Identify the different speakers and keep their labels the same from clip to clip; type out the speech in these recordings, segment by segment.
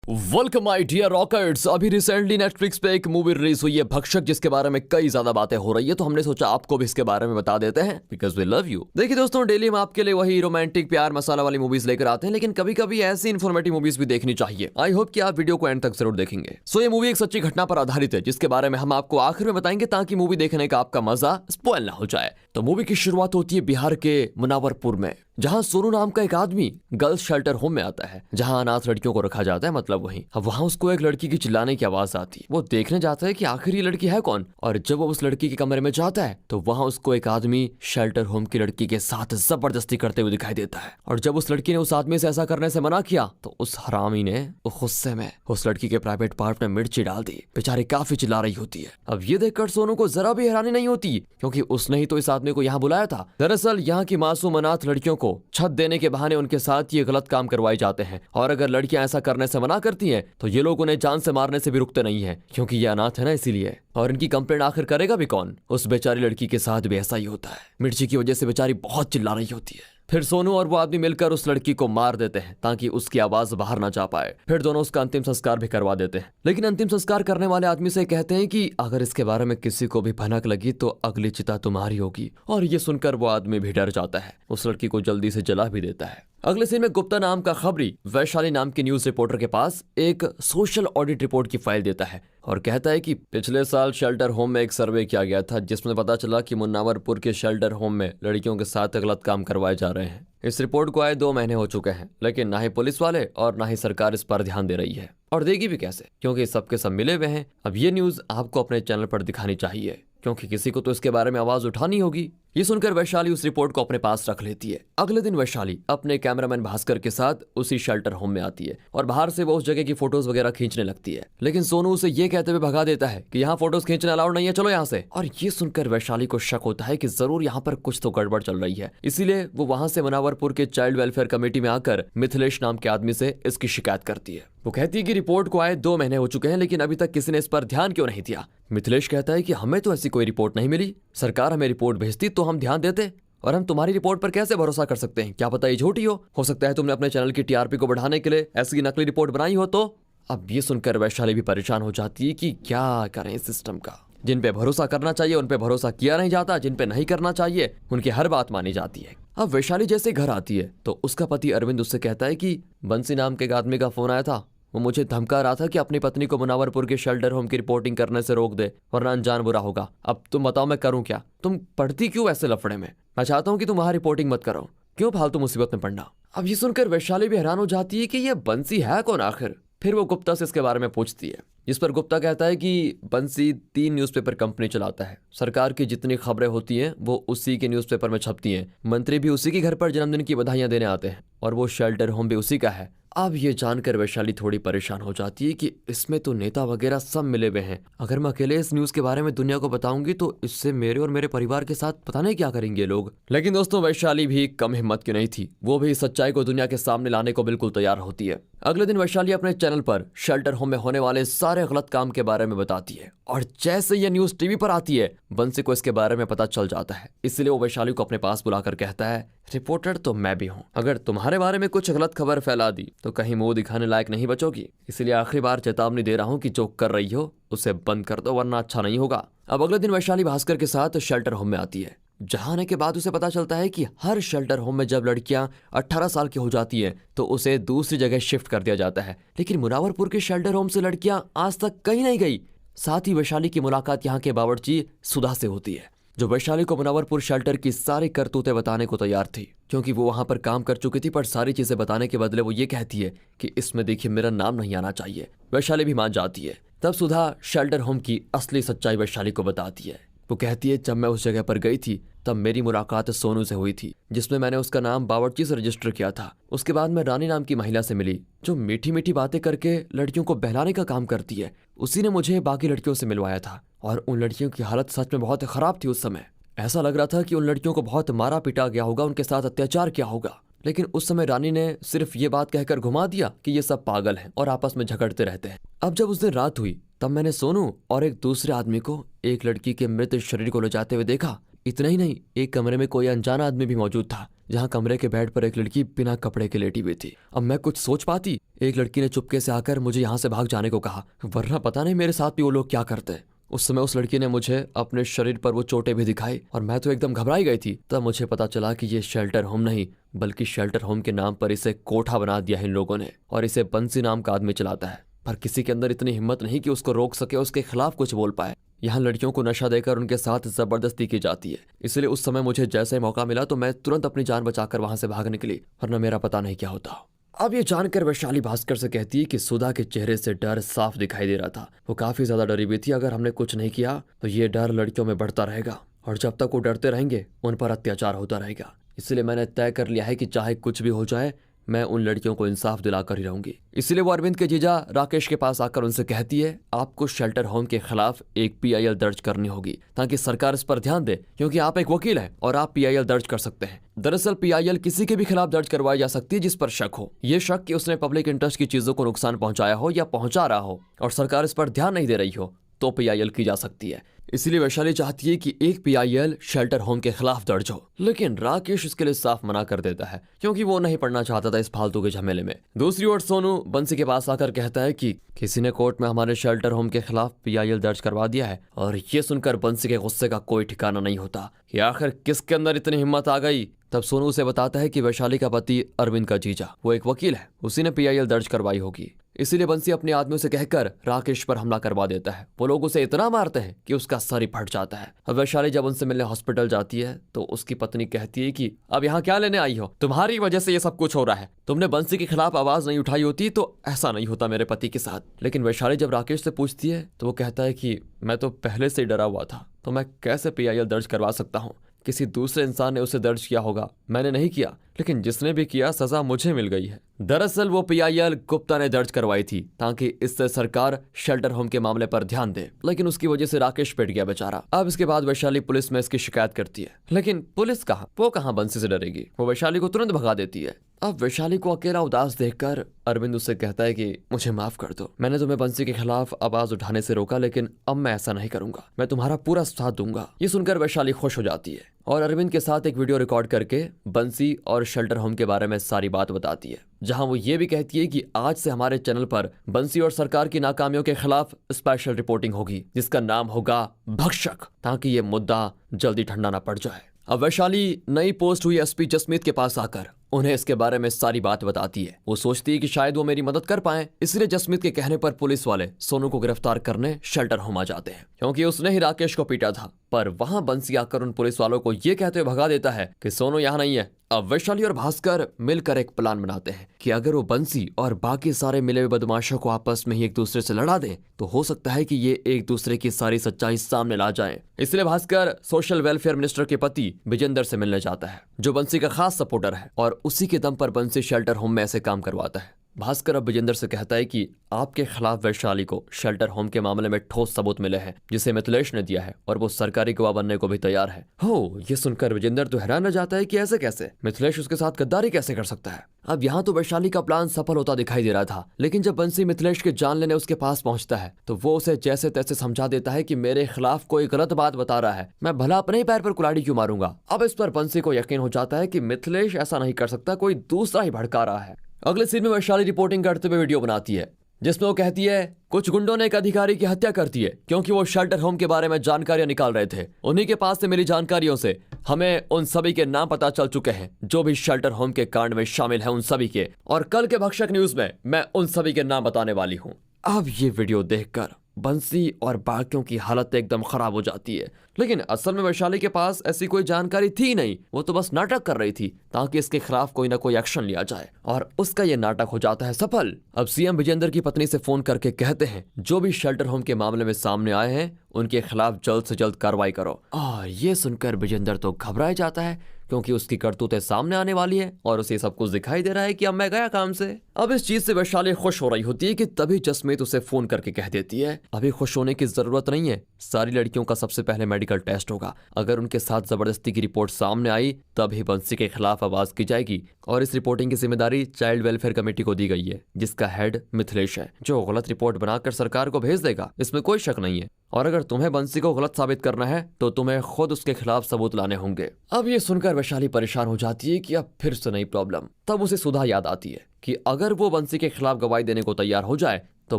Speaker 1: Welcome my dear rockets. अभी recently Netflix पे एक मूवी रिलीज हुई है भक्षक, जिसके बारे में कई ज्यादा बातें हो रही है, तो हमने सोचा आपको भी इसके बारे में बता देते हैं बिकॉज वी लव यू। देखिए दोस्तों, डेली हम आपके लिए वही रोमांटिक प्यार मसाला वाली मूवीज लेकर आते हैं, लेकिन कभी कभी ऐसी इन्फॉर्मेटिव मूवीज भी देखनी चाहिए। आई होप कि आप वीडियो को एंड तक जरूर देखेंगे। सो ये मूवी एक सच्ची घटना पर आधारित है, जिसके बारे में हम आपको आखिर में बताएंगे ताकि मूवी देखने का आपका मजा स्पॉइल ना हो जाए। तो मूवी की शुरुआत होती है बिहार के मुनावरपुर में, जहां सोनू नाम का एक आदमी गर्ल्स शेल्टर होम में आता है, जहां अनाथ लड़कियों को रखा जाता है। मतलब वहीं अब वहां उसको एक लड़की की चिल्लाने की आवाज आती है। वो देखने जाता है कि आखिर ये लड़की है कौन, और जब वो उस लड़की के कमरे में जाता है तो वहां उसको एक आदमी शेल्टर होम की लड़की के साथ जबरदस्ती करते हुए दिखाई देता है। और जब उस लड़की ने उस आदमी से ऐसा करने से मना किया तो उस हरामी ने गुस्से में उस लड़की के प्राइवेट पार्ट में मिर्ची डाल दी। बेचारी काफी चिल्ला रही होती है। अब ये देखकर सोनू को जरा भी हैरानी नहीं होती, क्योंकि उसने ही तो इस आदमी को यहाँ बुलाया था। दरअसल यहाँ की मासूम अनाथ लड़कियों को छत देने के बहाने उनके साथ ये गलत काम करवाए जाते हैं, और अगर लड़कियां ऐसा करने से मना करती हैं तो ये लोग उन्हें जान से मारने से भी रुकते नहीं हैं, क्योंकि ये अनाथ है ना, इसीलिए। और इनकी कंप्लेंट आखिर करेगा भी कौन? उस बेचारी लड़की के साथ भी ऐसा ही होता है। मिर्ची की वजह से बेचारी बहुत चिल्ला रही होती है। फिर सोनू और वो आदमी मिलकर उस लड़की को मार देते हैं ताकि उसकी आवाज बाहर ना जा पाए। फिर दोनों उसका अंतिम संस्कार भी करवा देते हैं, लेकिन अंतिम संस्कार करने वाले आदमी से कहते हैं कि अगर इसके बारे में किसी को भी भनक लगी तो अगली चिता तुम्हारी होगी। और ये सुनकर वो आदमी भी डर जाता है, उस लड़की को जल्दी से जला भी देता है। अगले सीन में गुप्ता नाम का खबरी वैशाली नाम के न्यूज रिपोर्टर के पास एक सोशल ऑडिट रिपोर्ट की फाइल देता है और कहता है कि पिछले साल शेल्टर होम में एक सर्वे किया गया था, जिसमें पता चला कि मुन्नावरपुर के शेल्टर होम में लड़कियों के साथ गलत काम करवाए जा रहे हैं। इस रिपोर्ट को आए 2 महीने हो चुके हैं, लेकिन ना ही पुलिस वाले और ना ही सरकार इस पर ध्यान दे रही है, और देगी भी कैसे, क्योंकि सबके सब मिले हुए हैं। अब ये न्यूज आपको अपने चैनल पर दिखानी चाहिए, क्योंकि किसी को तो इसके बारे में आवाज उठानी होगी। ये सुनकर वैशाली उस रिपोर्ट को अपने पास रख लेती है। अगले दिन वैशाली अपने कैमरामैन भास्कर के साथ उसी शेल्टर होम में आती है और बाहर से वो उस जगह की फोटोज वगैरह खींचने लगती है, लेकिन सोनू उसे ये कहते हुए भगा देता है कि यहाँ फोटोज खींचना अलाउड नहीं है, चलो यहाँ से। और ये सुनकर वैशाली को शक होता है कि जरूर यहाँ पर कुछ तो गड़बड़ चल रही है, इसीलिए वो वहां से मुनावरपुर के चाइल्ड वेलफेयर कमेटी में आकर मिथिलेश नाम के आदमी से इसकी शिकायत करती है। वो कहती है कि रिपोर्ट को आए 2 महीने हो चुके हैं, लेकिन अभी तक किसी ने इस पर ध्यान क्यों नहीं दिया। मिथिलेश कहता है कि हमें तो ऐसी कोई रिपोर्ट नहीं मिली, सरकार हमें रिपोर्ट भेजती तो हम ध्यान देते, और हम तुम्हारी रिपोर्ट पर कैसे भरोसा कर सकते हैं? क्या पता ये झूठी हो सकता है तुमने अपने चैनल की टीआरपी को बढ़ाने के लिए ऐसी नकली रिपोर्ट बनाई हो। तो अब ये सुनकर वैशाली भी परेशान हो जाती है कि क्या करें इस सिस्टम का। जिन पे भरोसा करना चाहिए उन पे भरोसा किया नहीं जाता, जिन पे नहीं करना चाहिए उनकी हर बात मानी जाती है। अब वैशाली जैसे घर आती है तो उसका पति अरविंद उससे कहता है कि बंसी नाम के एक आदमी का फोन आया था, वो मुझे धमका रहा था कि अपनी पत्नी को मुनावरपुर के शेल्टर होम की रिपोर्टिंग करने से रोक दे, वरना अनजान बुरा होगा। अब तुम बताओ मैं करूं क्या? तुम पढ़ती क्यों ऐसे लफड़े में? मैं चाहता हूं कि तुम वहां रिपोर्टिंग मत करो, क्यों फालतू मुसीबत में पड़ना। अब ये सुनकर वैशाली भी हैरान हो जाती है कि ये बंसी है कौन आखिर। फिर वो गुप्ता से इसके बारे में पूछती है, जिस पर गुप्ता कहता है कि बंसी 3 न्यूज़पेपर कंपनी चलाता है, सरकार की जितनी खबरें होती हैं वो उसी के न्यूज़पेपर में छपती हैं, मंत्री भी उसी के घर पर जन्मदिन की बधाइयां देने आते हैं, और वो शेल्टर होम भी उसी का है। अब ये जानकर वैशाली थोड़ी परेशान हो जाती है कि इसमें तो नेता वगैरह सब मिले हुए हैं। अगर मैं अकेले इस न्यूज के बारे में दुनिया को बताऊंगी तो इससे मेरे और मेरे परिवार के साथ पता नहीं क्या करेंगे लोग। लेकिन दोस्तों, वैशाली भी कम हिम्मत की नहीं थी, वो भी सच्चाई को दुनिया के सामने लाने को बिल्कुल तैयार होती है। अगले दिन वैशाली अपने चैनल पर शेल्टर होम में होने वाले सारे गलत काम के बारे में बताती है, और जैसे ये न्यूज टीवी पर आती है बंसी को इसके बारे में पता चल जाता है। इसलिए वो वैशाली को अपने पास बुलाकर कहता है, रिपोर्टर तो मैं भी हूँ, अगर तुम्हारे बारे में कुछ गलत खबर फैला दी तो कहीं मुंह दिखाने लायक नहीं बचोगी, इसलिए आखिरी बार चेतावनी दे रहा हूँ कि जो कर रही हो उसे बंद कर दो, वरना अच्छा नहीं होगा। अब अगले दिन वैशाली भास्कर के साथ शेल्टर होम में आती है, जहां आने के बाद उसे पता चलता है कि हर शेल्टर होम में जब लड़कियां 18 साल की हो जाती हैं तो उसे दूसरी जगह शिफ्ट कर दिया जाता है, लेकिन मुनावरपुर के शेल्टर होम से लड़कियां आज तक कहीं नहीं गई। साथ ही वैशाली की मुलाकात यहाँ के बावर्ची सुधा से होती है, जो वैशाली को मुनावरपुर शेल्टर की सारी करतूतें बताने को तैयार थी, क्योंकि वो वहां पर काम कर चुकी थी। पर सारी चीजें बताने के बदले वो ये कहती है कि इसमें देखिए मेरा नाम नहीं आना चाहिए। वैशाली भी मान जाती है। तब सुधा शेल्टर होम की असली सच्चाई वैशाली को बताती है। वो कहती है, जब मैं उस जगह पर गई थी तब मेरी मुलाकात सोनू से हुई थी, जिसमें मैंने उसका नाम बावर्ची से रजिस्टर किया था। उसके बाद मैं रानी नाम की महिला से मिली, जो मीठी मीठी बातें करके लड़कियों को बहलाने का काम करती है। उसी ने मुझे बाकी लड़कियों से मिलवाया था, और उन लड़कियों की हालत सच में बहुत खराब थी। उस समय ऐसा लग रहा था कि उन लड़कियों को बहुत मारा पीटा गया होगा, उनके साथ अत्याचार किया होगा। लेकिन उस समय रानी ने सिर्फ ये बात कहकर घुमा दिया कि ये सब पागल हैं और आपस में झगड़ते रहते हैं। अब जब उस दिन रात हुई तब मैंने सोनू और एक दूसरे आदमी को एक लड़की के मृत शरीर को ले जाते हुए देखा। इतना ही नहीं, एक कमरे में कोई अनजाना आदमी भी मौजूद था, जहां कमरे के बेड पर एक लड़की बिना कपड़े के लेटी हुई थी। अब मैं कुछ सोच पाती, एक लड़की ने चुपके से आकर मुझे यहाँ से भाग जाने को कहा, वरना पता नहीं मेरे साथ भी वो लोग क्या करते। उस समय उस लड़की ने मुझे अपने शरीर पर वो चोटें भी दिखाई और मैं तो एकदम घबराई गई थी। तब मुझे पता चला कि ये शेल्टर होम नहीं बल्कि शेल्टर होम के नाम पर इसे कोठा बना दिया है इन लोगों ने, और इसे बंसी नाम का आदमी चलाता है। पर किसी के अंदर इतनी हिम्मत नहीं कि उसको रोक सके, उसके खिलाफ कुछ बोल पाए। यहाँ लड़कियों को नशा देकर उनके साथ जबरदस्ती की जाती है। इसलिए उस समय मुझे जैसे मौका मिला तो मैं तुरंत अपनी जान बचाकर वहां से भाग निकली, वरना मेरा पता नहीं क्या होता। अब ये जानकर वैशाली भास्कर से कहती है कि सुधा के चेहरे से डर साफ दिखाई दे रहा था। वो काफी ज्यादा डरी हुई थी। अगर हमने कुछ नहीं किया तो ये डर लड़कियों में बढ़ता रहेगा, और जब तक वो डरते रहेंगे उन पर अत्याचार होता रहेगा। इसलिए मैंने तय कर लिया है कि चाहे कुछ भी हो जाए, मैं उन लड़कियों को इंसाफ दिलाकर ही रहूंगी। इसलिए वो अरविंद के जीजा राकेश के पास आकर उनसे कहती है, आपको शेल्टर होम के खिलाफ एक PIL दर्ज करनी होगी ताकि सरकार इस पर ध्यान दे, क्योंकि आप एक वकील हैं और आप PIL दर्ज कर सकते हैं। दरअसल PIL किसी के भी खिलाफ दर्ज करवाई जा सकती है जिस पर शक हो। ये शक कि उसने पब्लिक इंटरेस्ट की चीजों को नुकसान पहुंचाया हो या पहुंचा रहा हो और सरकार इस पर ध्यान नहीं दे रही हो, तो PIL की जा सकती है। इसलिए वैशाली चाहती है कि एक PIL शेल्टर होम के खिलाफ दर्ज हो, लेकिन राकेश इसके लिए साफ मना कर देता है क्योंकि वो नहीं पढ़ना चाहता था इस फालतू के झमेले में। दूसरी ओर सोनू बंसी के पास आकर कहता है कि किसी ने कोर्ट में हमारे शेल्टर होम के खिलाफ PIL दर्ज करवा दिया है, और ये सुनकर बंसी के गुस्से का कोई ठिकाना नहीं होता कि आखिर किसके अंदर इतनी हिम्मत आ गई। तब सोनू उसे बताता है कि वैशाली का पति अरविंद का जीजा वो एक वकील है, उसी ने PIL दर्ज करवाई होगी। इसीलिए बंसी अपने आदमियों से कहकर राकेश पर हमला करवा देता है। वो लोग उसे इतना मारते हैं कि उसका सर ही फट जाता है। अब वैशाली जब उनसे मिलने हॉस्पिटल जाती है तो उसकी पत्नी कहती है कि अब यहाँ क्या लेने आई हो, तुम्हारी वजह से ये सब कुछ हो रहा है। तुमने बंसी के खिलाफ आवाज नहीं उठाई होती तो ऐसा नहीं होता मेरे पति के साथ। लेकिन वैशाली जब राकेश से पूछती है तो वो कहता है कि मैं तो पहले से ही डरा हुआ था, तो मैं कैसे PIL दर्ज करवा सकता हूँ। किसी दूसरे इंसान ने उसे दर्ज किया होगा, मैंने नहीं किया, लेकिन जिसने भी किया सजा मुझे मिल गई है। दरअसल वो PIL गुप्ता ने दर्ज करवाई थी ताकि इससे सरकार शेल्टर होम के मामले पर ध्यान दे, लेकिन उसकी वजह से राकेश पिट गया बेचारा। अब इसके बाद वैशाली पुलिस में इसकी शिकायत करती है, लेकिन पुलिस वो कहाँ बंसी से डरेगी। वो वैशाली को तुरंत भगा देती है। अब वैशाली को अकेला उदास देखकर अरविंद उससे कहता है कि मुझे माफ कर दो, मैंने तुम्हें बंसी के खिलाफ आवाज उठाने से रोका, लेकिन अब मैं ऐसा नहीं करूंगा, मैं तुम्हारा पूरा साथ दूंगा। ये सुनकर वैशाली खुश हो जाती है और अरविंद के साथ एक वीडियो रिकॉर्ड करके बंसी और शेल्टर होम के बारे में सारी बात बताती है, जहां वो ये भी कहती है कि आज से हमारे चैनल पर बंसी और सरकार की नाकामियों के खिलाफ स्पेशल रिपोर्टिंग होगी जिसका नाम होगा भक्षक, ताकि ये मुद्दा जल्दी ठंडा ना पड़ जाए। अब वैशाली नई पोस्ट हुई SP जसमीत के पास आकर उन्हें इसके बारे में सारी बात बताती है। वो सोचती है कि शायद वो मेरी मदद कर पाए, इसलिए जसमीत के कहने पर पुलिस वाले सोनू को गिरफ्तार करने शेल्टर होम आ जाते हैं, क्योंकि उसने ही राकेश को पीटा था। पर वहां बंसी आकर उन पुलिस वालों को ये कहते हुए भगा देता है कि सोनू यहाँ नहीं है। अब वैशाली और भास्कर मिलकर एक प्लान बनाते हैं कि अगर वो बंसी और बाकी सारे मिले हुए बदमाशों को आपस में ही एक दूसरे से लड़ा दें तो हो सकता है कि ये एक दूसरे की सारी सच्चाई सामने ला जाएं। इसलिए भास्कर सोशल वेलफेयर मिनिस्टर के पति विजेंदर से मिलने जाता है, जो बंसी का खास सपोर्टर है, और उसी के दम पर बंसी शेल्टर होम में ऐसे काम करवाता है। भास्कर अब विजेंदर से कहता है कि आपके खिलाफ वैशाली को शेल्टर होम के मामले में ठोस सबूत मिले हैं जिसे मिथिलेश ने दिया है, और वो सरकारी गवाह बनने को भी तैयार है। हो, ये सुनकर विजेंदर तो हैरान रह जाता है कि ऐसे कैसे, मिथिलेश उसके साथ गद्दारी कैसे कर सकता है। अब यहाँ तो वैशाली का प्लान सफल होता दिखाई दे रहा था, लेकिन जब बंसी मिथिलेश के जान लेने उसके पास पहुंचता है तो वो उसे जैसे तैसे समझा देता है कि मेरे खिलाफ कोई गलत बात बता रहा है, मैं भला अपने ही पैर पर कुल्हाड़ी क्यों मारूंगा। अब इस पर बंसी को यकीन हो जाता है कि मिथिलेश ऐसा नहीं कर सकता, कोई दूसरा ही भड़का रहा है। अगले सीन में वैशाली रिपोर्टिंग करते हुए वीडियो बनाती है जिसमें वो कहती है कुछ गुंडों ने एक अधिकारी की हत्या कर दी है क्योंकि वो शेल्टर होम के बारे में जानकारियां निकाल रहे थे। उन्हीं के पास से मिली जानकारियों से हमें उन सभी के नाम पता चल चुके हैं जो भी शेल्टर होम के कांड में शामिल है, उन सभी के, और कल के भक्षक न्यूज में मैं उन सभी के नाम बताने वाली हूँ। अब ये वीडियो देखकर बंसी और बाकियों की हालत एकदम खराब हो जाती है, लेकिन असल में वैशाली के पास ऐसी कोई जानकारी थी नहीं, वो तो बस नाटक कर रही थी ताकि इसके खिलाफ कोई ना कोई एक्शन लिया जाए, और उसका ये नाटक हो जाता है सफल। अब CM विजेंदर की पत्नी से फोन करके कहते हैं जो भी शेल्टर होम के मामले में सामने आए हैं उनके खिलाफ जल्द से जल्द कार्रवाई करो। और ये सुनकर विजेंदर तो घबराया जाता है क्योंकि उसकी करतूतें सामने आने वाली है और उसे सब कुछ दिखाई दे रहा है कि अब मैं गया काम से। अब इस चीज से वैशाली खुश हो रही होती है कि तभी जसमीत उसे फोन करके कह देती है अभी खुश होने की जरूरत नहीं है, सारी लड़कियों का सबसे पहले मेडिकल टेस्ट होगा, अगर उनके साथ जबरदस्ती की रिपोर्ट सामने आई तभी बंसी के खिलाफ आवाज की जाएगी, और इस रिपोर्टिंग की जिम्मेदारी चाइल्ड वेलफेयर कमेटी को दी गई है जिसका हेड मिथिलेश है, जो गलत रिपोर्ट बनाकर सरकार को भेज देगा, इसमें कोई शक नहीं है। और अगर तुम्हें बंसी को गलत साबित करना है तो तुम्हें खुद उसके खिलाफ सबूत लाने होंगे। अब ये सुनकर वैशाली परेशान हो जाती है कि अब फिर से नई प्रॉब्लम। तब उसे सुधा याद आती है कि अगर वो बंसी के खिलाफ गवाही देने को तैयार हो जाए तो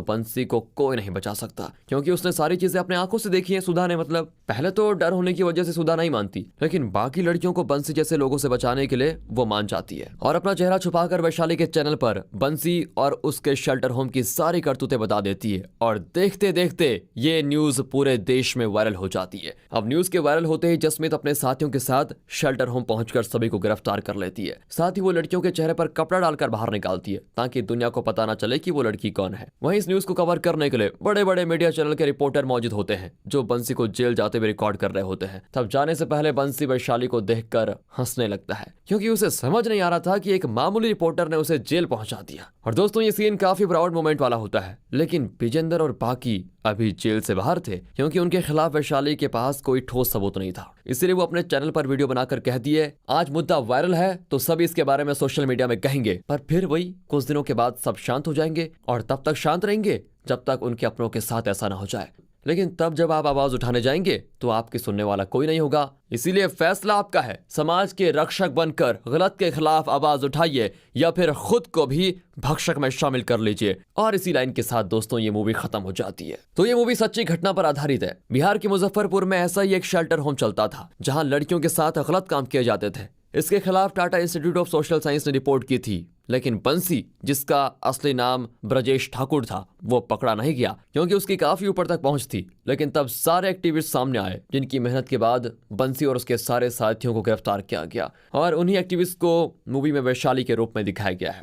Speaker 1: बंसी को कोई नहीं बचा सकता, क्योंकि उसने सारी चीजें अपने आंखों से देखी हैं। सुधा ने मतलब पहले तो डर होने की वजह से सुधा नहीं मानती, लेकिन बाकी लड़कियों को बंसी जैसे लोगों से बचाने के लिए वो मान जाती है और अपना चेहरा छुपाकर वैशाली के चैनल पर बंसी और उसके शेल्टर होम की सारी करतूतें बता देती है। और देखते देखते ये न्यूज पूरे देश में वायरल हो जाती है। अब न्यूज के वायरल होते ही जसमीत अपने साथियों के साथ शेल्टर होम पहुंचकर सभी को गिरफ्तार कर लेती है। साथ ही वो लड़कियों के चेहरे पर कपड़ा डालकर बाहर निकालती है ताकि दुनिया को पता न चले कि वो लड़की कौन है। वहीं इस न्यूज को कवर करने के लिए बड़े बड़े मीडिया चैनल के रिपोर्टर मौजूद होते हैं जो बंसी को जेल जाते हुए रिकॉर्ड कर रहे होते हैं। तब जाने से पहले बंसी वैशाली को देखकर हंसने लगता है, क्योंकि उसे समझ नहीं आ रहा था कि एक मामूली रिपोर्टर ने उसे जेल पहुंचा दिया। और दोस्तों ये सीन काफी प्राउड मोमेंट वाला होता है, लेकिन विजेंदर और बाकी अभी जेल से बाहर थे क्योंकि उनके खिलाफ वैशाली के पास कोई ठोस सबूत नहीं था। इसीलिए वो अपने चैनल पर वीडियो बनाकर कह दिए आज मुद्दा वायरल है तो सभी इसके बारे में सोशल मीडिया में कहेंगे, पर फिर वही कुछ दिनों के बाद सब शांत हो जाएंगे और तब तक शांत रहेंगे जब तक उनके अपनों के साथ ऐसा ना हो जाए। लेकिन तब जब आप आवाज उठाने जाएंगे तो आपकी सुनने वाला कोई नहीं होगा। इसीलिए फैसला आपका है, समाज के रक्षक बनकर गलत के खिलाफ आवाज उठाइए या फिर खुद को भी भक्षक में शामिल कर लीजिए। और इसी लाइन के साथ दोस्तों ये मूवी खत्म हो जाती है। तो ये मूवी सच्ची घटना पर आधारित है। बिहार के मुजफ्फरपुर में ऐसा ही एक शेल्टर होम चलता था जहां लड़कियों के साथ गलत काम किए जाते थे। इसके खिलाफ Tata institute of social science ने रिपोर्ट की थी, लेकिन बंसी जिसका असली नाम ब्रजेश ठाकुर था वो पकड़ा नहीं गया क्योंकि उसकी काफी ऊपर तक पहुंच थी। लेकिन तब सारे एक्टिविस्ट सामने आए जिनकी मेहनत के बाद बंसी और उसके सारे साथियों को गिरफ्तार किया गया और उन्हीं एक्टिविस्ट को मूवी में वैशाली के रूप में दिखाया गया है।